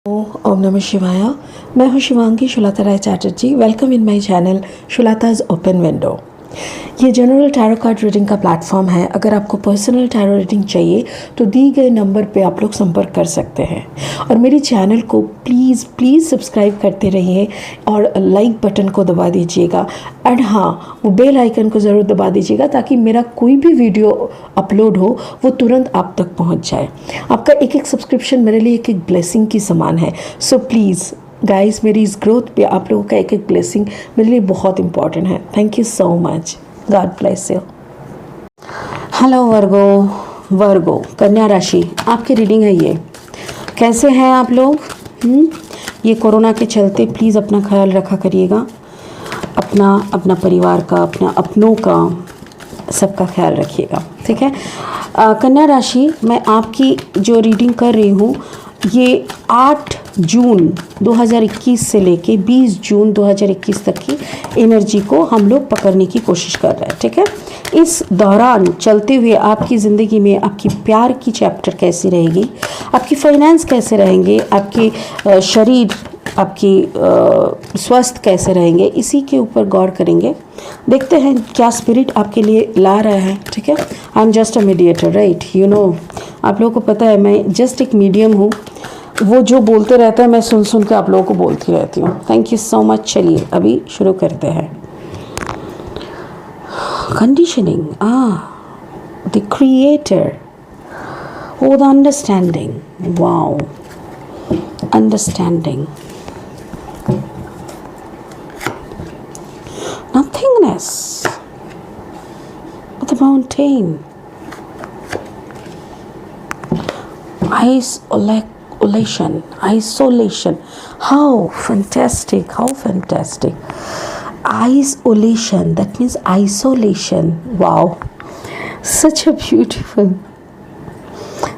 ओम नमः शिवाय। मैं हूं Shivangi Shulata Rai Chatterjee. Welcome in my channel Shulata's open window. ये जनरल टैरो कार्ड रीडिंग का प्लेटफॉर्म है। अगर आपको पर्सनल टैरो रीडिंग चाहिए तो दी गए नंबर पे आप लोग संपर्क कर सकते हैं। और मेरे चैनल को प्लीज़ सब्सक्राइब करते रहिए और लाइक बटन को दबा दीजिएगा। एंड हाँ, वो बेल आइकन को ज़रूर दबा दीजिएगा ताकि मेरा कोई भी वीडियो अपलोड हो वो तुरंत आप तक पहुंच जाए। आपका एक एक सब्सक्रिप्शन मेरे लिए एक एक ब्लेसिंग की समान है। सो प्लीज़ गाइस, मेरी इस ग्रोथ पे आप लोगों का एक एक ब्लेसिंग मेरे लिए बहुत इंपॉर्टेंट है। Thank you so much. God bless you. Hello Virgo कन्या राशि, आपकी रीडिंग है ये। कैसे हैं आप लोग? ये कोरोना के चलते प्लीज़ अपना ख्याल रखा करिएगा। अपना परिवार का, अपनों का, सबका ख्याल रखिएगा, ठीक है। कन्या राशि, मैं आपकी जो रीडिंग कर रही हूँ ये 8 जून 2021 से लेके 20 जून 2021 तक की एनर्जी को हम लोग पकड़ने की कोशिश कर रहे हैं, ठीक है। इस दौरान चलते हुए आपकी ज़िंदगी में आपकी प्यार की चैप्टर कैसी रहेगी, आपकी फाइनेंस कैसे रहेंगे, आपके शरीर, आपकी स्वस्थ कैसे रहेंगे, इसी के ऊपर गौर करेंगे। देखते हैं क्या स्पिरिट आपके लिए ला रहा है, ठीक है। I am just a mediator, right, you know. आप लोगों को पता है मैं जस्ट एक मीडियम हूँ। वो जो बोलते रहते हैं मैं सुन के आप लोगों को बोलती रहती हूँ। Thank you so much. चलिए अभी शुरू करते हैं। Conditioning, the creator, oh the understanding, wow, understanding, nothingness, the mountain, isolation. How fantastic, how fantastic. Isolation, that means isolation. Wow, such a beautiful.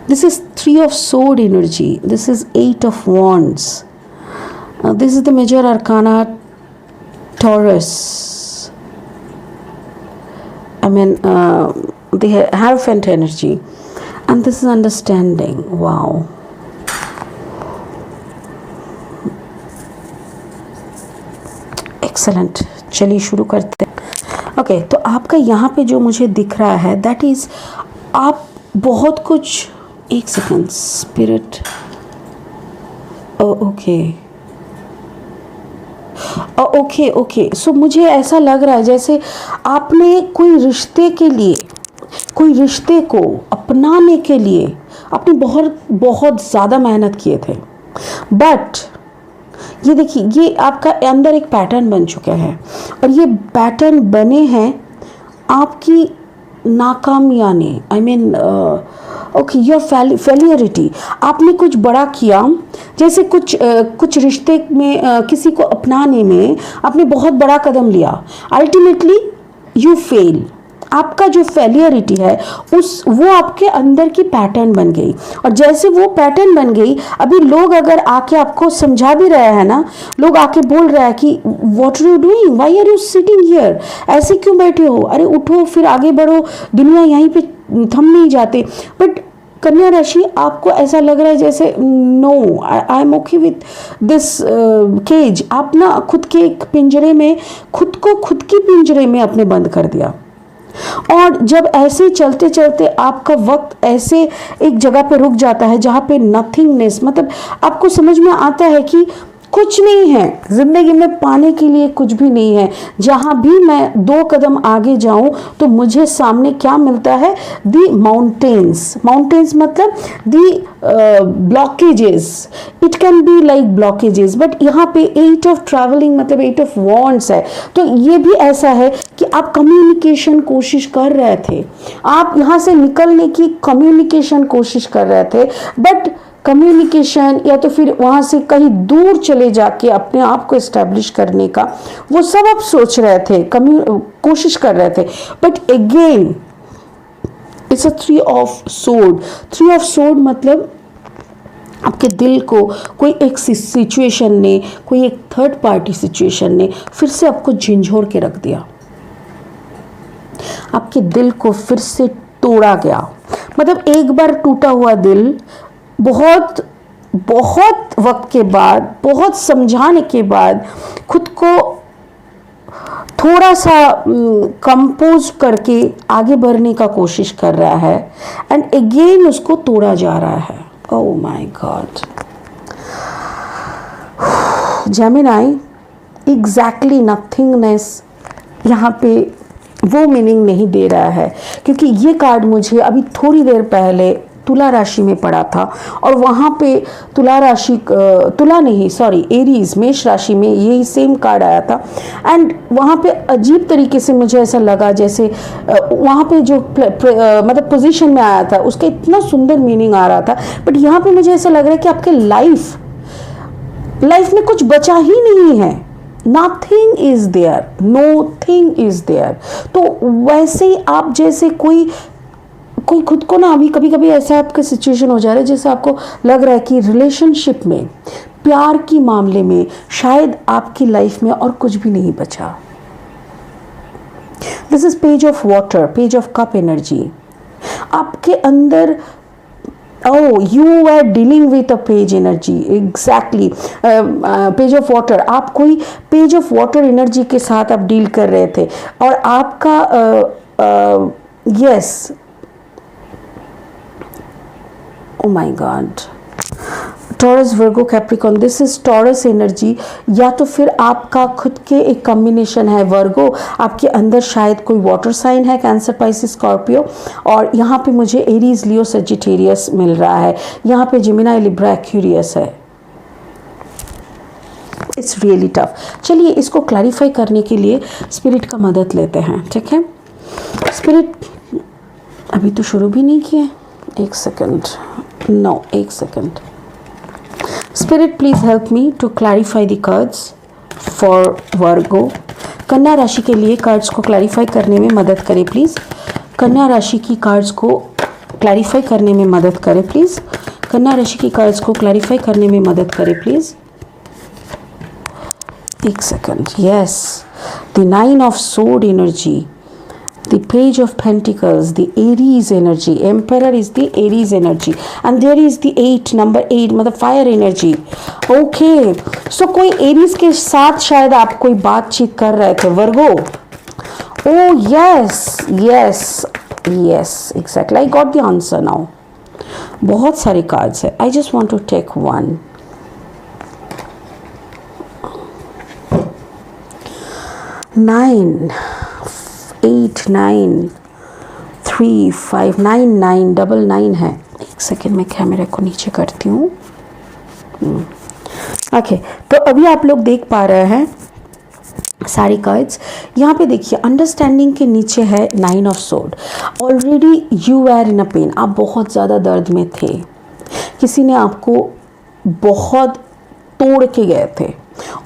This is 3 of sword energy. This is 8 of wands. This is the major arcana, Taurus. I mean, the Hierophant energy. And this is understanding. Wow. Excellent. चलिए शुरू करते हैं। Okay, तो आपका यहाँ पे जो मुझे दिख रहा है दैट इज़ आप बहुत कुछ, एक सेकेंड, स्पिरिट, ओके। सो मुझे ऐसा लग रहा है जैसे आपने कोई रिश्ते को अपनाने के लिए आपने बहुत ज़्यादा मेहनत किए थे। बट ये देखिए, ये आपका अंदर एक पैटर्न बन चुका है और ये पैटर्न बने हैं आपकी नाकामयानी, आई मीन योर फेलियरिटी। आपने कुछ बड़ा किया, जैसे कुछ रिश्ते में किसी को अपनाने में आपने बहुत बड़ा कदम लिया, अल्टीमेटली यू फेल। आपका जो फेलियरिटी है वो आपके अंदर की पैटर्न बन गई। और जैसे वो पैटर्न बन गई, अभी लोग अगर आके आपको समझा भी रहे हैं ना, लोग आके बोल रहे हैं कि what are you doing, why are you sitting here, ऐसे क्यों बैठे हो, अरे उठो फिर आगे बढ़ो, दुनिया यहीं पे थम नहीं जाते। बट कन्या राशि, आपको ऐसा लग रहा है जैसे no, I am okay with this cage. आप ना खुद के एक पिंजरे में खुद की पिंजरे में आपने बंद कर दिया। और जब ऐसे चलते चलते आपका वक्त ऐसे एक जगह पे रुक जाता है जहाँ पे नथिंगनेस, मतलब आपको समझ में आता है कि कुछ नहीं है जिंदगी में, पाने के लिए कुछ भी नहीं है। जहाँ भी मैं 2 कदम आगे जाऊं तो मुझे सामने क्या मिलता है, दी माउंटेन्स मतलब the blockages. It can be like blockages, but यहाँ पे 8 ऑफ ट्रैवलिंग मतलब 8 ऑफ वॉन्ड्स है। तो ये भी ऐसा है कि आप कम्युनिकेशन कोशिश कर रहे थे, आप यहाँ से निकलने की कम्युनिकेशन कोशिश कर रहे थे, बट कम्युनिकेशन या तो फिर वहाँ से कहीं दूर चले जाके अपने आप को एस्टेब्लिश करने का वो सब आप सोच रहे थे, कोशिश कर रहे थे। But again it's a 3 of sword. 3 of sword मतलब आपके दिल को कोई एक सिचुएशन ने, कोई एक थर्ड पार्टी सिचुएशन ने फिर से आपको झंझोड़ के रख दिया। आपके दिल को फिर से तोड़ा गया। मतलब एक बार टूटा हुआ दिल बहुत बहुत वक्त के बाद, बहुत समझाने के बाद खुद को थोड़ा सा कंपोज करके आगे बढ़ने का कोशिश कर रहा है, एंड अगेन उसको तोड़ा जा रहा है। Oh my God. Gemini, exactly nothingness यहाँ पे वो मीनिंग नहीं दे रहा है, क्योंकि ये कार्ड मुझे अभी थोड़ी देर पहले तुला राशि में पड़ा था, और वहाँ पे एरीज मेष राशि में यही सेम कार्ड आया था, एंड वहाँ पे अजीब तरीके से मुझे ऐसा लगा जैसे वहाँ पे जो मतलब पोजीशन में आया था उसका इतना सुंदर मीनिंग आ रहा था, बट यहाँ पे मुझे ऐसा लग रहा है कि आपके लाइफ में कुछ बचा ही नहीं है। Nothing is there, nothing is there। तो वैसे ही आप जैसे कोई खुद को ना, अभी कभी कभी ऐसा आपका सिचुएशन हो जा रहा है जैसे आपको लग रहा है कि रिलेशनशिप में, प्यार की मामले में शायद आपकी लाइफ में और कुछ भी नहीं बचा। This is page of water, page of cup energy. आपके अंदर you were dealing with a page energy, exactly, page of water। आप कोई पेज ऑफ वाटर एनर्जी के साथ आप डील कर रहे थे, और आपका yes, oh my God, taurus, Virgo, Capricorn, this is taurus energy, या तो फिर आपका खुद के एक कॉम्बिनेशन है वर्गो, आपके अंदर शायद कोई वाटर साइन है, कैंसर, पाइसिस, स्कॉर्पियो, और यहाँ पे मुझे एरीज, लियो, सजिटेरियस मिल रहा है, यहाँ पे जेमिनी, लिब्रा, एक्वेरियस है। It's really tough. चलिए इसको क्लैरिफाई करने के लिए स्पिरिट का मदद लेते हैं, ठीक है। स्पिरिट अभी तो शुरू भी नहीं किए, एक सेकंड, एक second. Spirit, please help me to clarify the cards for Virgo। कन्या राशि के लिए कार्ड्स को क्लैरिफाई करने में मदद करें प्लीज़। कन्या राशि की कार्ड्स को क्लैरिफाई करने में मदद करें प्लीज़। कन्या राशि की कार्ड्स को क्लैरिफाई करने में मदद करें प्लीज़। एक second. Yes, the 9 of sword energy, the page of pentacles, the Aries energy, emperor is the Aries energy, and there is the 8, number 8 मतलब fire energy। okay, so कोई Aries के साथ शायद आप कोई बातचीत कर रहे थे वर्गो। oh yes, exactly, I got the answer now। बहुत सारे कार्ड्स है, I just want to take one। 9 8 9 3 5 9 9 9 है। एक सेकेंड, मैं कैमरे को नीचे करती हूँ। ओके, तो अभी आप लोग देख पा रहे हैं सारी कार्ड्स। यहाँ पे देखिए, अंडरस्टैंडिंग के नीचे है 9 of sword. Already you are in a pain, आप बहुत ज़्यादा दर्द में थे, किसी ने आपको बहुत तोड़ के गए थे,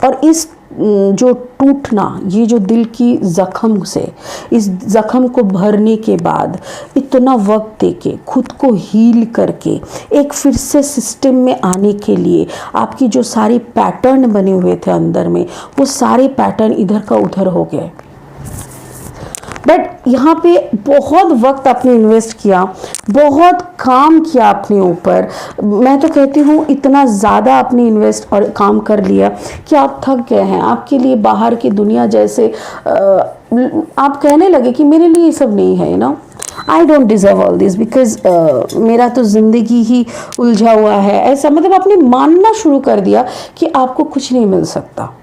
और इस जो टूटना, ये जो दिल की जख्म से, इस जख्म को भरने के बाद इतना वक्त देके खुद को हील करके एक फिर से सिस्टम में आने के लिए आपकी जो सारे पैटर्न बने हुए थे अंदर में, वो सारे पैटर्न इधर का उधर हो गए। बट यहाँ पे बहुत वक्त आपने इन्वेस्ट किया, बहुत काम किया अपने ऊपर। मैं तो कहती हूँ इतना ज़्यादा आपने इन्वेस्ट और काम कर लिया कि आप थक गए हैं। आपके लिए बाहर की दुनिया जैसे आप कहने लगे कि मेरे लिए ये सब नहीं है, ना, I don't deserve all this, because मेरा तो ज़िंदगी ही उलझा हुआ है, ऐसा मतलब आपने मानना शुरू कर दिया कि आपको कुछ नहीं मिल सकता।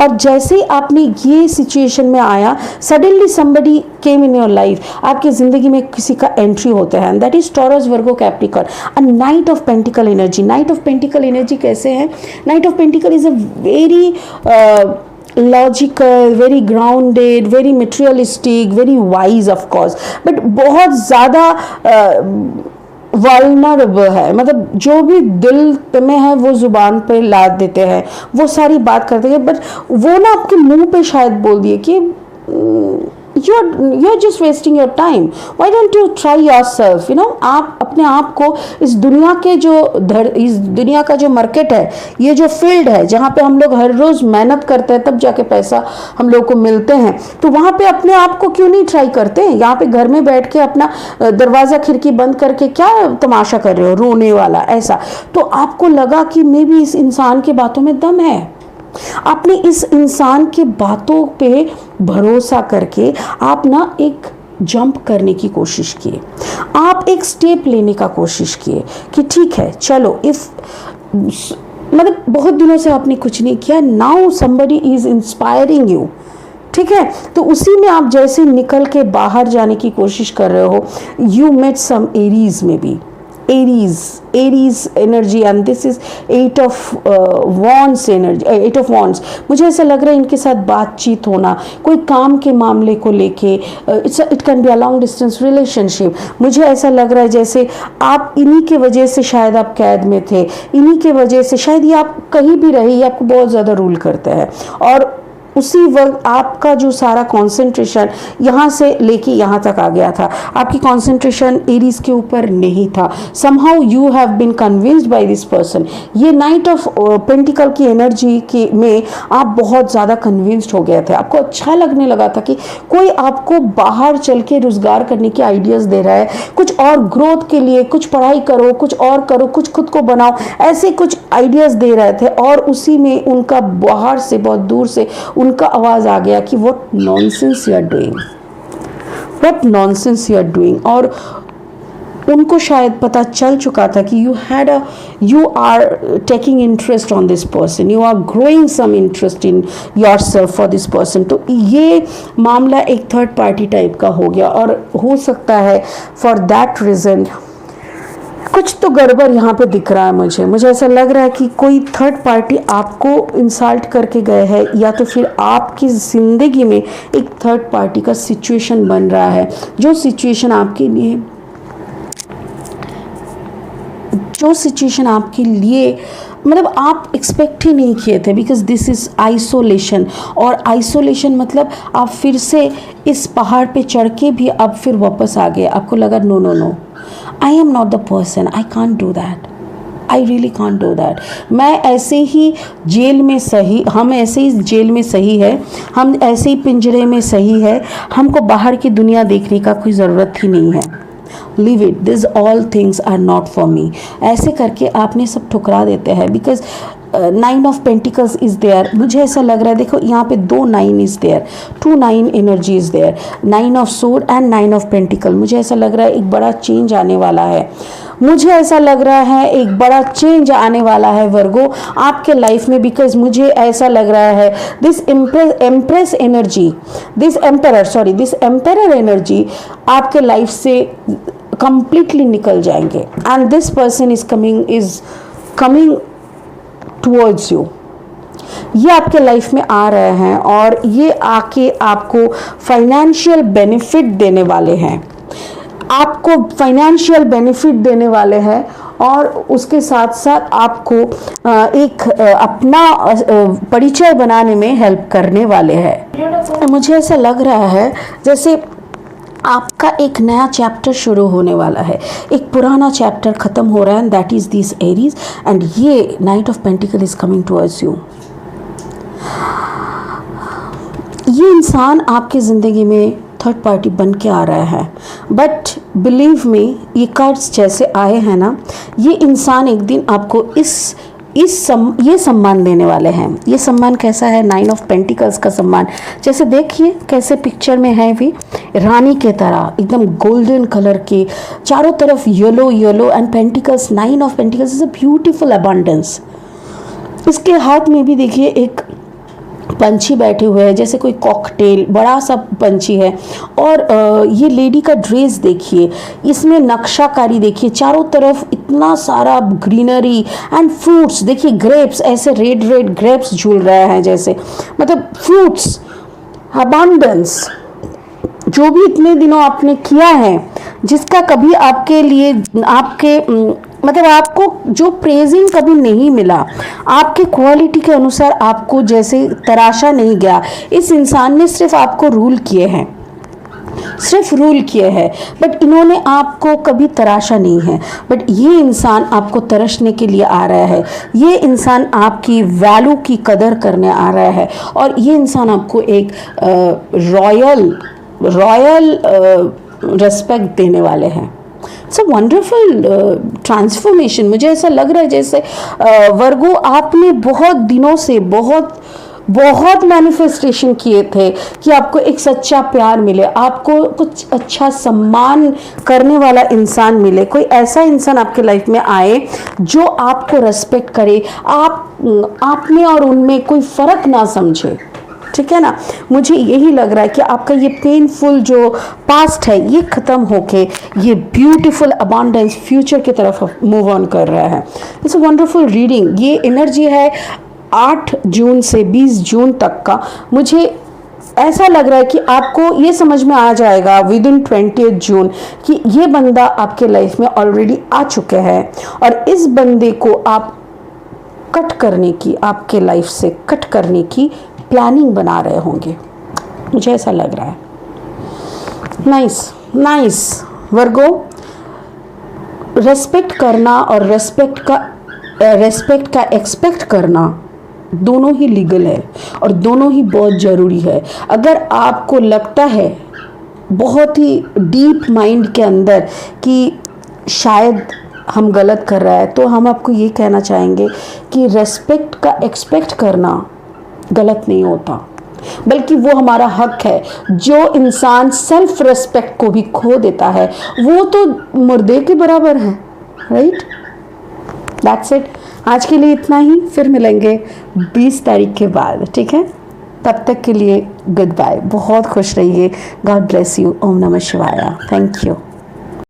और जैसे ही आपने ये सिचुएशन में आया, suddenly somebody came in your life, आपकी जिंदगी में किसी का एंट्री होता है, that is taurus, Virgo, Capricorn, a night of pentacle energy. Night of pentacle energy कैसे है? Night of pentacle is a very logical, very grounded, very materialistic, very wise of course, but बहुत ज़्यादा vulnerable है, मतलब जो भी दिल में है वो जुबान पे लाद देते हैं, वो सारी बात करते हैं, बट वो ना आपके मुंह पे शायद बोल दिए कि you're just wasting your time. Why don't you try yourself? आप अपने आप को इस दुनिया के इस दुनिया का जो मार्केट है, ये जो फील्ड है जहाँ पे हम लोग हर रोज मेहनत करते हैं तब जाके पैसा हम लोग को मिलते हैं, तो वहाँ पे अपने आप को क्यों नहीं ट्राई करते? यहाँ पे घर में बैठ के अपना दरवाजा खिड़की बंद करके क्या तमाशा कर रहे हो, रोने वाला ऐसा? तो आपको लगा कि मे बी इस इंसान की बातों में दम है, आपने इस इंसान की बातों पे भरोसा करके आप ना एक जंप करने की कोशिश किए, आप एक स्टेप लेने का कोशिश किए कि ठीक है चलो, मतलब बहुत दिनों से आपने कुछ नहीं किया, now somebody is inspiring you, ठीक है? तो उसी में आप जैसे निकल के बाहर जाने की कोशिश कर रहे हो, यू मेट सम एरीज में भी, Aries energy, and this is 8 of wands energy, 8 of wands. मुझे ऐसा लग रहा है इनके साथ बातचीत होना, कोई काम के मामले को लेके, it can be a long distance relationship. मुझे ऐसा लग रहा है जैसे आप इन्हीं के वजह से शायद आप कैद में थे, इन्हीं के वजह से शायद ये आप कहीं भी रहे, ये आपको बहुत ज़्यादा रूल करते हैं, और उसी वक्त आपका जो सारा कंसंट्रेशन यहाँ से लेके यहाँ तक आ गया था, आपकी कंसंट्रेशन एरीज के ऊपर नहीं था। Somehow you have been convinced by this person. ये नाइट ऑफ पेंटिकल की एनर्जी के में आप बहुत ज़्यादा कन्विंस्ड हो गए थे, आपको अच्छा लगने लगा था कि कोई आपको बाहर चल के रोजगार करने के आइडियाज़ दे रहा है, कुछ और ग्रोथ के लिए, कुछ पढ़ाई करो, कुछ और करो, कुछ खुद को बनाओ, ऐसे कुछ आइडियाज़ दे रहे थे, और उसी में उनका बाहर से बहुत दूर से उनका आवाज आ गया कि what nonsense you are doing, what nonsense you are doing. और उनको शायद पता चल चुका था कि you are taking interest on this person, you are growing some interest in yourself for this person। तो ये मामला एक थर्ड पार्टी टाइप का हो गया, और हो सकता है फॉर दैट रीज़न कुछ तो गड़बड़ यहाँ पे दिख रहा है। मुझे ऐसा लग रहा है कि कोई थर्ड पार्टी आपको इंसल्ट करके गए है, या तो फिर आपकी ज़िंदगी में एक थर्ड पार्टी का सिचुएशन बन रहा है, जो सिचुएशन आपके लिए मतलब आप एक्सपेक्ट ही नहीं किए थे, बिकॉज दिस इज़ आइसोलेशन। और आइसोलेशन मतलब आप फिर से इस पहाड़ पे चढ़ के भी अब फिर वापस आ गए, आपको लगा no, I am not the person, I can't do that, I really can't do that. मैं ऐसे ही जेल में सही, हम ऐसे ही जेल में सही है, हम ऐसे ही पिंजरे में सही है, हमको बाहर की दुनिया देखने का कोई ज़रूरत ही नहीं है। Leave it, this all things are not for me. ऐसे करके आपने सब ठुकरा देते हैं, because 9 of pentacles is there. मुझे ऐसा लग रहा है, देखो यहाँ पे 2 9 is there, 2 9 energy is there, 9 of sword and 9 of pentacle. मुझे ऐसा लग रहा है एक बड़ा चेंज आने वाला है, मुझे ऐसा लग रहा है एक बड़ा चेंज आने वाला है वर्गो आपके लाइफ में, बिकॉज मुझे ऐसा लग रहा है this empress energy, this emperor energy आपके लाइफ से कंप्लीटली निकल जाएंगे, and this person is coming towards you. ये आपके लाइफ में आ रहे हैं, और ये आके आपको फाइनेंशियल बेनिफिट देने वाले हैं, और उसके साथ साथ आपको एक अपना परिचय बनाने में हेल्प करने वाले हैं। मुझे ऐसा लग रहा है जैसे आपका एक नया चैप्टर शुरू होने वाला है, एक पुराना चैप्टर खत्म हो रहा है, and that is this Aries, and ये knight of pentacle is coming towards you. ये इंसान आपकी ज़िंदगी में थर्ड पार्टी बन के आ रहा है, बट बिलीव मी, ये कार्ड्स जैसे आए हैं ना, ये इंसान एक दिन आपको ये सम्मान देने वाले हैं। ये सम्मान कैसा है? 9 ऑफ पेंटिकल्स का सम्मान। जैसे देखिए कैसे पिक्चर में है, भी रानी के तरह एकदम गोल्डन कलर के, चारों तरफ yellow and pentacles, 9 of pentacles is a beautiful abundance. इसके हाथ में भी देखिए एक पंछी बैठे हुए हैं, जैसे कोई कॉकटेल, बड़ा सा पंछी है, और ये लेडी का ड्रेस देखिए, इसमें नक्शाकारी देखिए, चारों तरफ इतना सारा ग्रीनरी एंड फ्रूट्स देखिए, ग्रेप्स, ऐसे रेड ग्रेप्स झूल रहे हैं, जैसे मतलब फ्रूट्स अबंडेंस। जो भी इतने दिनों आपने किया है, जिसका कभी आपके लिए मतलब आपको जो प्रेजिंग कभी नहीं मिला, आपके क्वालिटी के अनुसार आपको जैसे तराशा नहीं गया, इस इंसान ने सिर्फ आपको रूल किए हैं, सिर्फ रूल किए हैं, बट इन्होंने आपको कभी तराशा नहीं है। बट ये इंसान आपको तरसने के लिए आ रहा है, ये इंसान आपकी वैल्यू की कदर करने आ रहा है, और ये इंसान आपको एक रॉयल रेस्पेक्ट देने वाले हैं। It's a wonderful transformation. मुझे ऐसा लग रहा है जैसे वर्गो आपने बहुत दिनों से बहुत मैनिफेस्टेशन किए थे कि आपको एक सच्चा प्यार मिले, आपको कुछ अच्छा सम्मान करने वाला इंसान मिले, कोई ऐसा इंसान आपके लाइफ में आए जो आपको रेस्पेक्ट करे, आप में और उनमें कोई फ़र्क ना समझे, ठीक है ना। मुझे यही लग रहा है कि आपका ये पेनफुल जो पास्ट है ये ख़त्म होके ये ब्यूटीफुल अबांडेंस फ्यूचर की तरफ मूव ऑन कर रहा है। It's a wonderful reading. ये एनर्जी है 8 जून से 20 जून तक का। मुझे ऐसा लग रहा है कि आपको ये समझ में आ जाएगा विद इन 20 जून कि ये बंदा आपके लाइफ में ऑलरेडी आ चुके हैं, और इस बंदे को आप कट करने की, आपके लाइफ से कट करने की प्लानिंग बना रहे होंगे, मुझे ऐसा लग रहा है। नाइस वर्गो, रेस्पेक्ट करना और रेस्पेक्ट का एक्सपेक्ट करना दोनों ही लीगल है और दोनों ही बहुत ज़रूरी है। अगर आपको लगता है बहुत ही डीप माइंड के अंदर कि शायद हम गलत कर रहा है, तो हम आपको ये कहना चाहेंगे कि रेस्पेक्ट का एक्सपेक्ट करना गलत नहीं होता, बल्कि वो हमारा हक है। जो इंसान सेल्फ रेस्पेक्ट को भी खो देता है वो तो मुर्दे के बराबर है, राइट। That's it. आज के लिए इतना ही, फिर मिलेंगे 20 तारीख के बाद, ठीक है। तब तक के लिए गुड बाय, बहुत खुश रहिए। God bless you. ओम नमः शिवाय। Thank you.